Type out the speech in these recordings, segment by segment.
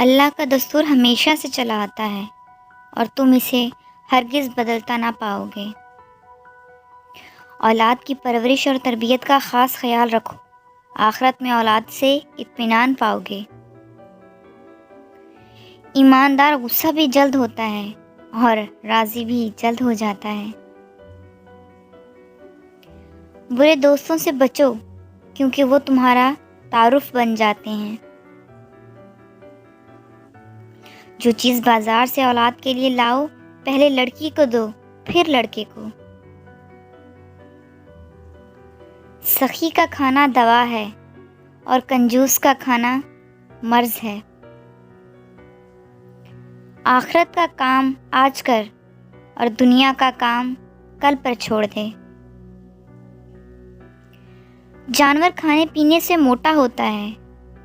اللہ کا دستور ہمیشہ سے چلا آتا ہے اور تم اسے ہرگز بدلتا نہ پاؤ گے۔ اولاد کی پرورش اور تربیت کا خاص خیال رکھو، آخرت میں اولاد سے اطمینان پاؤ گے۔ ایماندار غصہ بھی جلد ہوتا ہے اور راضی بھی جلد ہو جاتا ہے۔ برے دوستوں سے بچو کیونکہ وہ تمہارا تعارف بن جاتے ہیں۔ جو چیز بازار سے اولاد کے لیے لاؤ، پہلے لڑکی کو دو پھر لڑکے کو۔ سخی کا کھانا دوا ہے اور کنجوس کا کھانا مرض ہے۔ آخرت کا کام آج کر اور دنیا کا کام کل پر چھوڑ دے۔ جانور کھانے پینے سے موٹا ہوتا ہے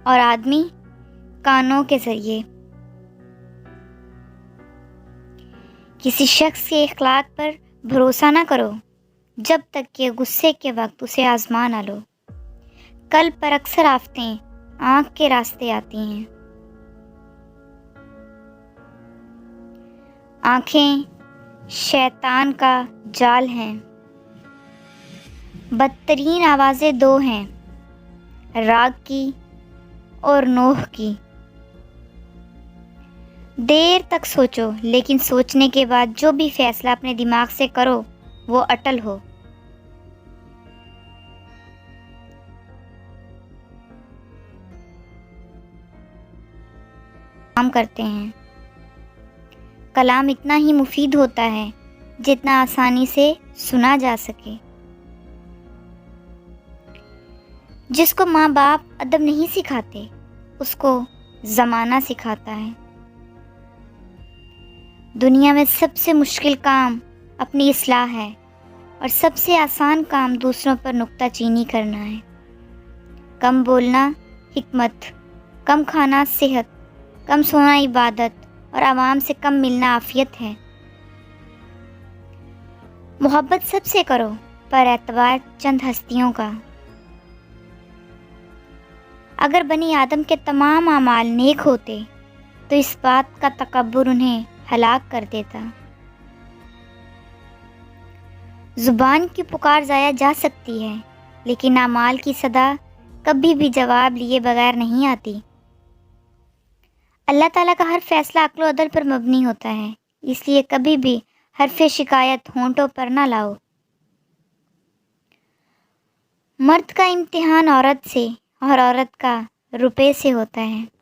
اور آدمی کانوں کے ذریعے۔ کسی شخص کے اخلاق پر بھروسہ نہ کرو جب تک کہ غصے کے وقت اسے آزما نہ لو۔ کل پر اکثر آفتیں آنکھ کے راستے آتی ہیں۔ آنکھیں شیطان کا جال ہیں۔ بدترین آوازیں دو ہیں، راگ کی اور نوح کی۔ دیر تک سوچو لیکن سوچنے کے بعد جو بھی فیصلہ اپنے دماغ سے کرو وہ اٹل ہو۔ کام کرتے ہیں۔ کلام اتنا ہی مفید ہوتا ہے جتنا آسانی سے سنا جا سکے۔ جس کو ماں باپ ادب نہیں سکھاتے اس کو زمانہ سکھاتا ہے۔ دنیا میں سب سے مشکل کام اپنی اصلاح ہے اور سب سے آسان کام دوسروں پر نکتہ چینی کرنا ہے۔ کم بولنا حکمت، کم کھانا صحت، کم سونا عبادت اور عوام سے کم ملنا عافیت ہے۔ محبت سب سے کرو پر اعتبار چند ہستیوں کا۔ اگر بنی آدم کے تمام اعمال نیک ہوتے تو اس بات کا تکبر انہیں ہلاک کر دیتا۔ زبان کی پکار ضائع جا سکتی ہے لیکن اعمال کی صدا کبھی بھی جواب لیے بغیر نہیں آتی۔ اللہ تعالیٰ کا ہر فیصلہ عقل و عدل پر مبنی ہوتا ہے، اس لیے کبھی بھی حرف شکایت ہونٹوں پر نہ لاؤ۔ مرد کا امتحان عورت سے اور عورت کا روپے سے ہوتا ہے۔